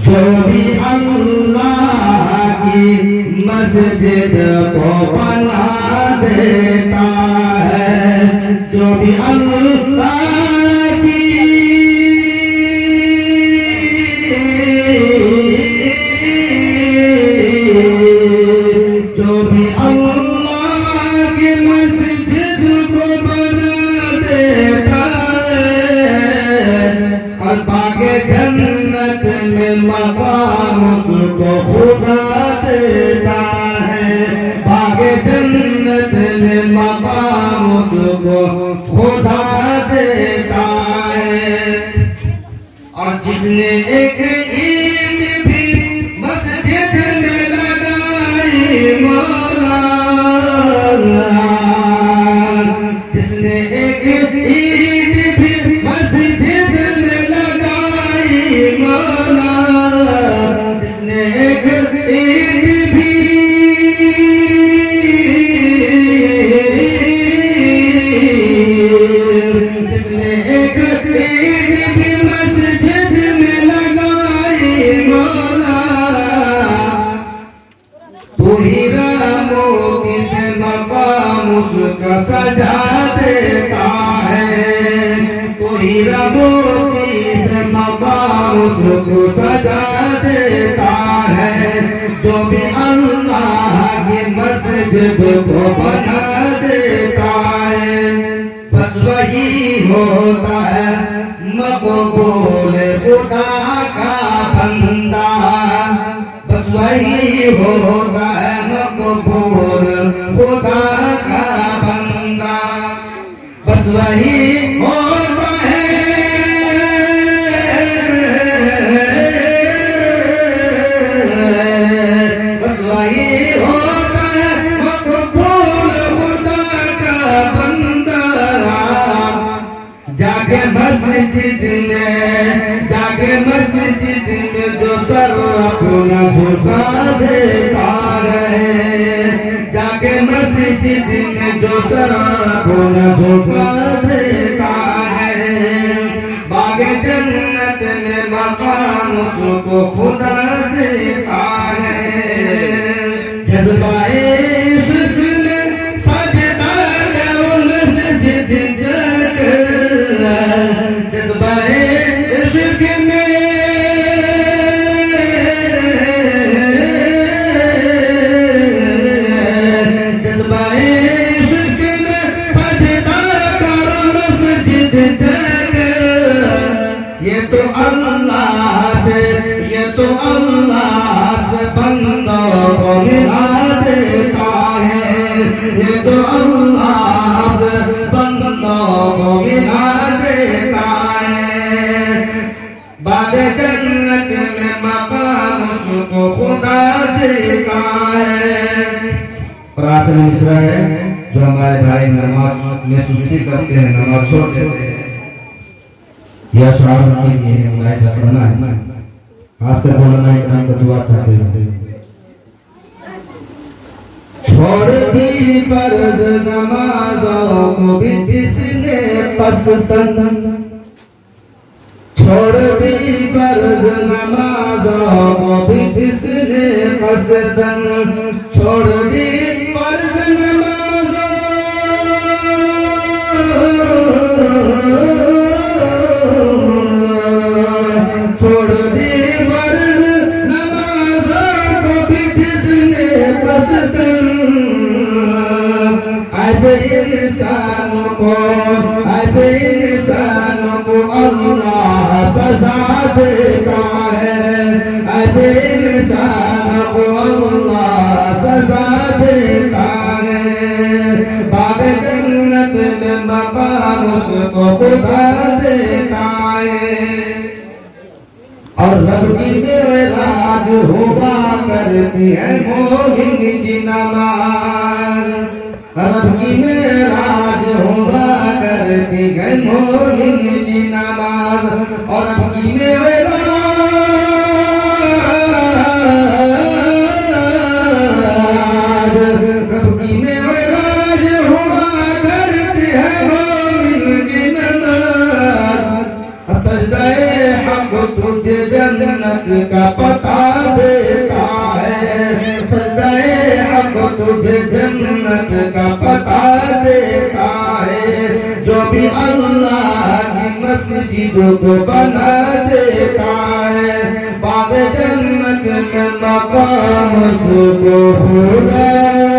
जो भी अल्लाह की मस्जिद को बना देता है, जो भी अल्लाह की मस्जिद को बना देता है, और बागे जन्नत में मकाम उसको खुदा देता है, बागे जन्नत में मकाम उसको खुदा देता है। और जिसने एक ईंट भी मस्जिद में लगाई मौला, जिसने एक ईंट भी मस्जिद में लगाई मौला, जिसने एक ईंट भी मस्जिद में लगाई मौला, तू हीरा मोती से मकाम उसका सजा देता है, तू हीरा मोती से मकाम उसको सजा देता है। जो भी अल्लाह की मस्जिद को बना देता है, बस वही होता है मकबूल खुदा का बंदा, बस वही होता है मकबूल खुदा का बंदा, बस वही होता है, बस वही होता है मकबूल खुदा का बंदा। जाके मस्जिद में, जाके मस्जिद में जो सर अपना झुका देता है, जाके मस्जिद में जो सर अपना झुका देता है, बागे जन्नत में मकाम उसको खुदा देता है। जज्बाए इश्क में सजदा करो मस्जिद जाकर, जज्बाए इश्क में, जज्बाए इश्क में सजदा करो मस्जिद जाकर। ये तो अल्लाह से, ये तो अल्लाह से बंदों को मिला देता है, ये तो अल्लाह से बंदों को मिला देता है। बागे जन्नत में मकाम उसको खुदा देता है। और आखिरी मिसरा है जो हमारे भाई नमाज में सुस्ती करते हैं, नमाज छोड़ देते हैं, यह शाम के लिए मुलायजा करना है। खास कर बोलना है काम का दुआ चाहते हैं। छोड़ दी फर्ज नमाजों को भी जिसने पसतन, छोड़ दी फर्ज नमाजों को भी जिसने पसतन, छोड़ दी फर्ज नमाजों, छोड़ दी फर्ज नमाजों को भी जिसने पसतन। ऐसे इंसान को, ऐसे इंसान को अल्लाह सजा देता है, ऐसे इंसान को अल्लाह सजा देता है। बागे जन्नत में मकाम उसको खुदा देता है। और रब की मेराज हुआ करती है मोमिन की नमाज, रब की मेराज हुआ करती है मोमिन की नमाज, और रब की मेराज, रब की मेराज हुआ करती है मोमिन की नमाज। सजदाए हक तुझे जन्नत का हक तुझे जन्नत का पता देता है। जो भी अल्लाह की मस्जिद को बना देता है, बाग जन्नत में मकाम उसको होगा।